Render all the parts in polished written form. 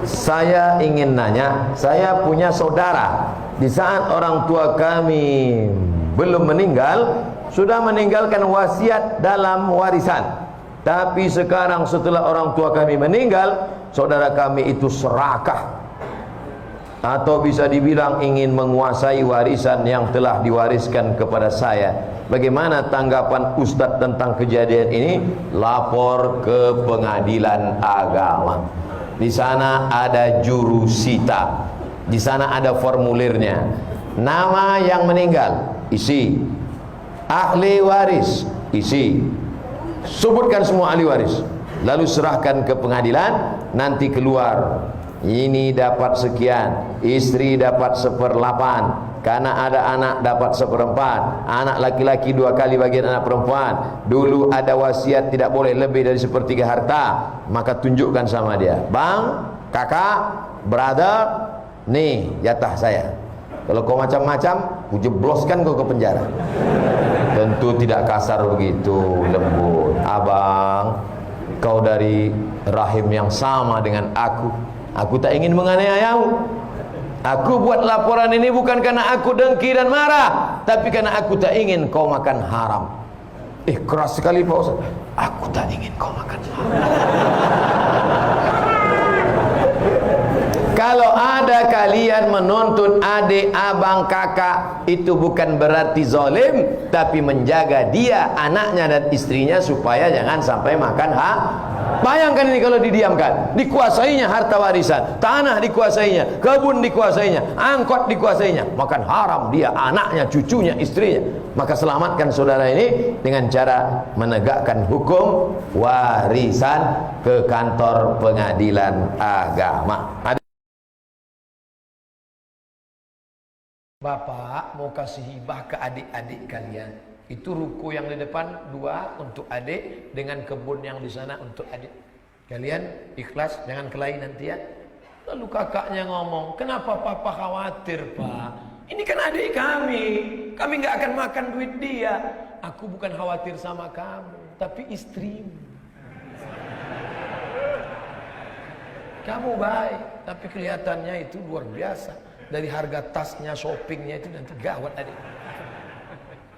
Saya ingin nanya, saya punya saudara. Di saat orang tua kami belum meninggal, sudah meninggalkan wasiat dalam warisan. Tapi sekarang setelah orang tua kami meninggal, saudara kami itu serakah, atau bisa dibilang ingin menguasai warisan yang telah diwariskan kepada saya. Bagaimana tanggapan Ustadz tentang kejadian ini? Lapor ke pengadilan agama. Di sana ada jurusita, di sana ada formulirnya. Nama yang meninggal isi, ahli waris isi, sebutkan semua ahli waris, lalu serahkan ke pengadilan. Nanti keluar, ini dapat sekian, istri dapat 1/8, karena ada anak dapat 1/4, anak laki-laki 2 kali bagian anak perempuan. Dulu ada wasiat tidak boleh lebih dari 1/3 harta, maka tunjukkan sama dia, bang, kakak, brother, nih jatah saya. Kalau kau macam-macam, ku jebloskan kau ke penjara. Tentu tidak kasar begitu, lembut. Abang, kau dari rahim yang sama dengan aku. Aku tak ingin menganiayamu. Aku buat laporan ini bukan karena aku dengki dan marah, tapi karena aku tak ingin kau makan haram. Keras sekali Pak Ustaz. Aku tak ingin kau makan haram. Kalau ada kalian menuntut adik, abang, kakak, itu bukan berarti zalim, tapi menjaga dia, anaknya dan istrinya supaya jangan sampai makan hak. Bayangkan ini kalau didiamkan, dikuasainya harta warisan, tanah dikuasainya, kebun dikuasainya, angkot dikuasainya, makan haram dia, anaknya, cucunya, istrinya. Maka selamatkan saudara ini dengan cara menegakkan hukum warisan ke kantor pengadilan agama. Bapak mau kasih hibah ke adik-adik kalian. Itu ruko yang di depan 2 untuk adik, dengan kebun yang di sana untuk adik. Kalian ikhlas, jangan kelahi nanti ya. Lalu kakaknya ngomong, kenapa papa khawatir pak? Ini kan adik kami nggak akan makan duit dia. Aku bukan khawatir sama kamu, tapi istrimu. Kamu baik, tapi kelihatannya itu luar biasa. Dari harga tasnya, shoppingnya itu nanti gawat adik.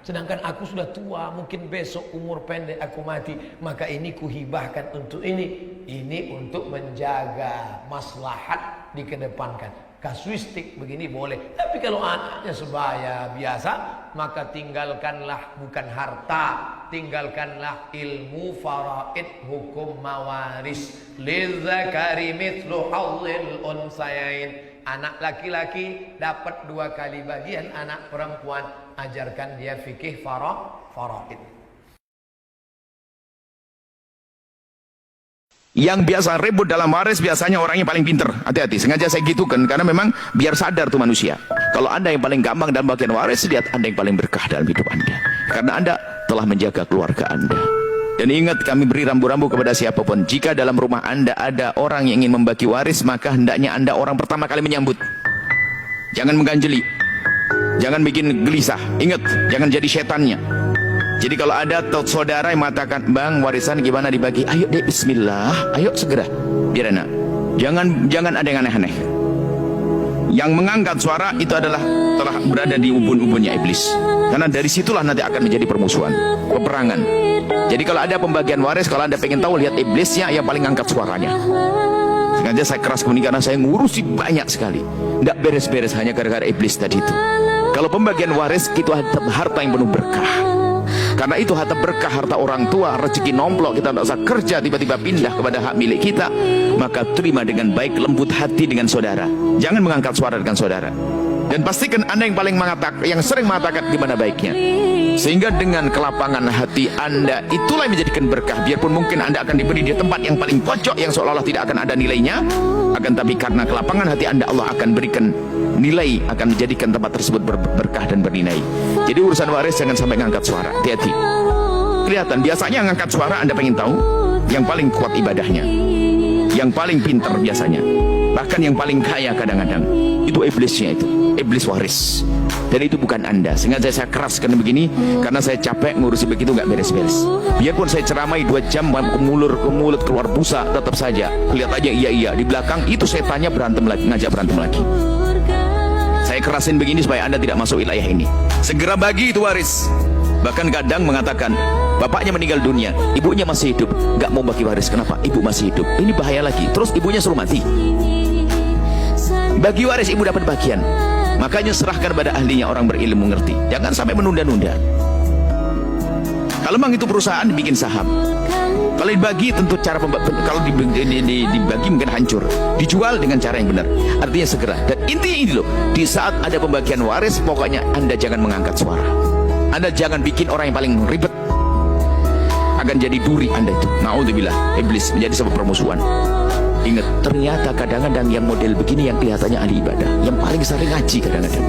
Sedangkan aku sudah tua, mungkin besok umur pendek aku mati. Maka ini kuhibahkan untuk ini. Ini untuk menjaga maslahat dikedepankan. Kasuistik begini boleh. Tapi kalau anaknya sebaya biasa, maka tinggalkanlah bukan harta, tinggalkanlah ilmu faraid, hukum mawaris. Lidzakari mithlu hadzil unsayain. Anak laki-laki dapat 2 kali bagian anak perempuan. Ajarkan dia fikih faraid. Yang biasa ribut dalam waris biasanya orang yang paling pinter. Hati-hati, sengaja saya gitukan karena memang biar sadar tuh manusia. Kalau anda yang paling gampang dalam bagian waris, lihat anda yang paling berkah dalam hidup anda, karena anda telah menjaga keluarga anda. Dan ingat, kami beri rambu-rambu kepada siapapun, jika dalam rumah anda ada orang yang ingin membagi waris, maka hendaknya anda orang pertama kali menyambut. Jangan mengganjeli, jangan bikin gelisah. Ingat, jangan jadi setannya. Jadi kalau ada saudara yang mengatakan, bang, warisan gimana dibagi? Ayo deh, bismillah, ayo segera, biar enak. Jangan ada yang aneh-aneh. Yang mengangkat suara itu adalah telah berada di ubun-ubunnya iblis. Karena dari situlah nanti akan menjadi permusuhan, peperangan. Jadi kalau ada pembagian waris, kalau anda pengen tahu, lihat iblisnya yang paling angkat suaranya. Sengaja saya keras kemudian karena saya ngurusi banyak sekali. Tidak beres-beres hanya gara-gara iblis tadi itu. Kalau pembagian waris itu harta yang penuh berkah. Karena itu harta berkah, harta orang tua, rezeki nomplok, kita tidak usah kerja tiba-tiba pindah kepada hak milik kita. Maka terima dengan baik, lembut hati dengan saudara. Jangan mengangkat suara dengan saudara. Dan pastikan anda yang paling mengatakan, yang sering mengatakan gimana baiknya. Sehingga dengan kelapangan hati anda, itulah yang menjadikan berkah. Biarpun mungkin anda akan diberi di tempat yang paling pojok, yang seolah-olah tidak akan ada nilainya, akan tapi karena kelapangan hati anda, Allah akan berikan nilai, akan menjadikan tempat tersebut berkah dan bernilai. Jadi urusan waris jangan sampai ngangkat suara, hati-hati. Kelihatan, biasanya ngangkat suara, anda pengen tahu, yang paling kuat ibadahnya, yang paling pintar biasanya, bahkan yang paling kaya kadang-kadang, itu iblisnya itu, iblis waris. Dan itu bukan Anda. Sengaja saya keraskan begini karena saya capek ngurusi begitu, nggak beres-beres. Biarpun saya ceramai 2 jam ke mulut keluar busa, tetap saja lihat aja iya di belakang itu setannya berantem lagi, ngajak berantem lagi. Saya kerasin begini supaya Anda tidak masuk wilayah ini. Segera bagi itu waris. Bahkan kadang mengatakan bapaknya meninggal dunia, ibunya masih hidup, nggak mau bagi waris. Kenapa? Ibu masih hidup. Ini bahaya lagi. Terus ibunya suruh mati. Bagi waris, ibu dapat bagian. Makanya serahkan pada ahlinya, orang berilmu mengerti. Jangan sampai menunda-nunda. Kalau memang itu perusahaan bikin saham, kalau dibagi tentu cara kalau dibagi mungkin hancur. Dijual dengan cara yang benar. Artinya segera. Dan intinya ini loh, di saat ada pembagian waris, pokoknya Anda jangan mengangkat suara. Anda jangan bikin orang yang paling ribet. Akan jadi duri Anda itu. Naudzubillah, iblis menjadi sebab permusuhan. Ingat, ternyata kadang-kadang yang model begini yang kelihatannya ahli ibadah, yang paling sering ngaji kadang-kadang.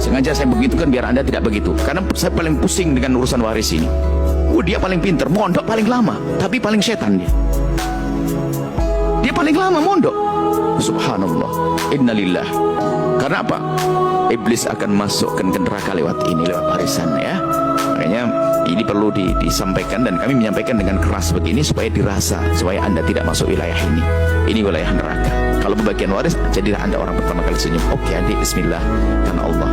Sengaja saya begitu kan biar Anda tidak begitu. Karena saya paling pusing dengan urusan waris ini. Dia paling pinter, mondok paling lama, tapi paling setan dia. Dia paling lama mondok. Subhanallah. Innalillah. Karena apa? Iblis akan masukkan ke neraka lewat ini, lewat warisan ya. Makanya ini perlu disampaikan, dan kami menyampaikan dengan keras begini supaya dirasa, supaya Anda tidak masuk wilayah ini. Ini wilayah neraka. Kalau pembagian waris, jadilah Anda orang pertama kali senyum. Oke adik, bismillah, karena Allah.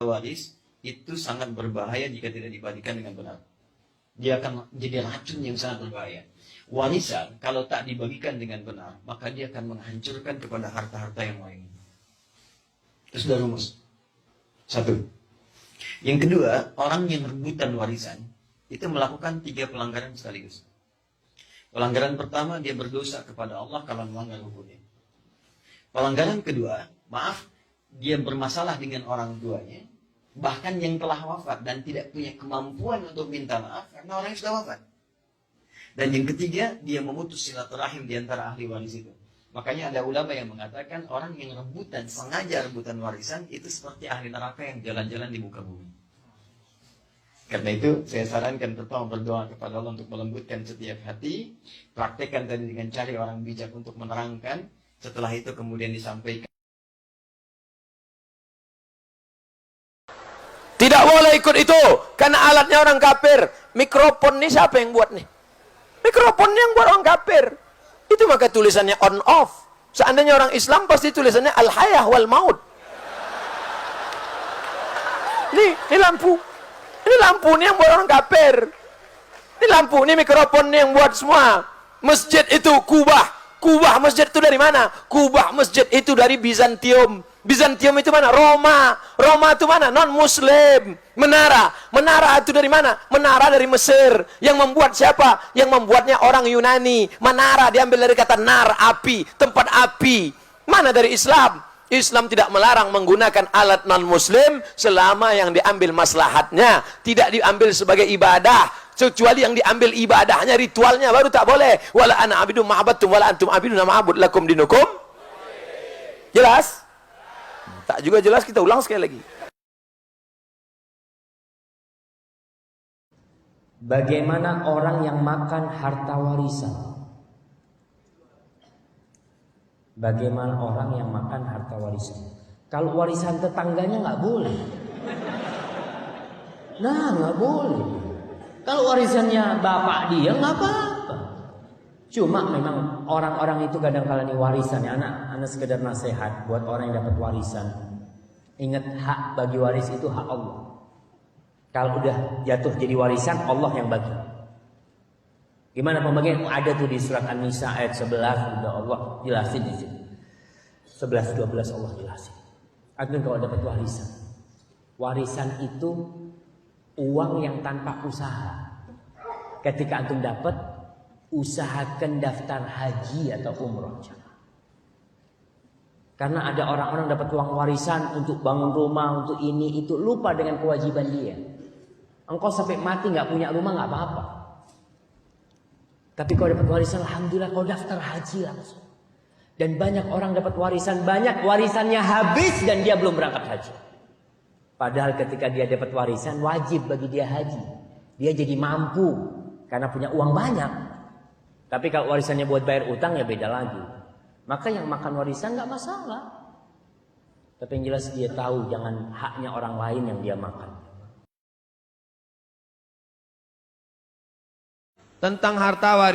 Waris itu sangat berbahaya jika tidak dibagikan dengan benar. Dia akan jadi racun yang sangat berbahaya. Warisan kalau tak dibagikan dengan benar, maka dia akan menghancurkan kepada harta-harta yang lain. Itu sudah rumus. 1. Yang kedua, orang yang rebutan warisan itu melakukan 3 pelanggaran sekaligus. Pelanggaran pertama, dia berdosa kepada Allah kalau melanggar hukumnya. Pelanggaran kedua, dia bermasalah dengan orang tuanya, bahkan yang telah wafat dan tidak punya kemampuan untuk minta maaf karena orang yang sudah wafat. Dan yang ketiga, dia memutus silaturahim di antara ahli waris itu. Makanya ada ulama yang mengatakan orang yang rebutan, sengaja rebutan warisan itu seperti ahli neraka yang jalan-jalan di muka bumi. Karena itu saya sarankan pertama berdoa kepada Allah untuk melembutkan setiap hati. Praktekkan tadi dengan cari orang bijak untuk menerangkan. Setelah itu kemudian disampaikan. Tidak boleh ikut itu, karena alatnya orang kafir. Mikrofon ini siapa yang buat nih? Mikrofon yang buat orang kafir. Itu maka tulisannya on off. Seandainya orang Islam pasti tulisannya al-hayah wal maut. Ini lampu. Ini lampu ini yang buat orang kafir. Ini lampu, ini mikrofon ini yang buat semua. Masjid itu Kubah. Kubah masjid itu dari mana? Kubah masjid itu dari Bizantium. Bizantium itu mana? Roma. Roma itu mana? Non-Muslim. Menara. Menara itu dari mana? Menara dari Mesir. Yang membuat siapa? Yang membuatnya orang Yunani. Menara diambil dari kata nar, api. Tempat api. Mana dari Islam? Islam tidak melarang menggunakan alat non-Muslim selama yang diambil maslahatnya. Tidak diambil sebagai ibadah. Kecuali yang diambil ibadahnya, ritualnya, baru tak boleh. Wala ana abidun ma'abattum wala antum abidun ma'abud lakum dinukum. Jelas? Tak juga jelas, kita ulang sekali lagi. Bagaimana orang yang makan harta warisan? Bagaimana orang yang makan harta warisan? Kalau warisan tetangganya nggak boleh. Nah, nggak boleh. Kalau warisannya bapak dia nggak apa-apa. Cuma memang orang-orang itu kadang-kala nih warisannya, anak sekedar nasihat buat orang yang dapat warisan. Ingat, hak bagi waris itu hak Allah. Kalau udah jatuh jadi warisan, Allah yang bagi. Gimana pembagian? Ada tuh di surat An-Nisa ayat 11, udah Allah jelasin di situ. 11-12 Allah jelasin. Artinya kalau dapat warisan, warisan itu uang yang tanpa usaha. Ketika antum dapat, usahakan daftar haji atau umroh. Karena ada orang-orang dapat uang warisan untuk bangun rumah, untuk ini itu, lupa dengan kewajiban dia. Engkau sampai mati nggak punya rumah nggak apa-apa. Tapi kalau dapat warisan, alhamdulillah kau daftar haji langsung. Dan banyak orang dapat warisan, banyak warisannya habis dan dia belum berangkat haji. Padahal ketika dia dapat warisan, wajib bagi dia haji. Dia jadi mampu karena punya uang banyak. Tapi kalau warisannya buat bayar utang ya beda lagi. maka yang makan warisan nggak masalah. Tapi yang jelas dia tahu jangan haknya orang lain yang dia makan. Tentang harta warisan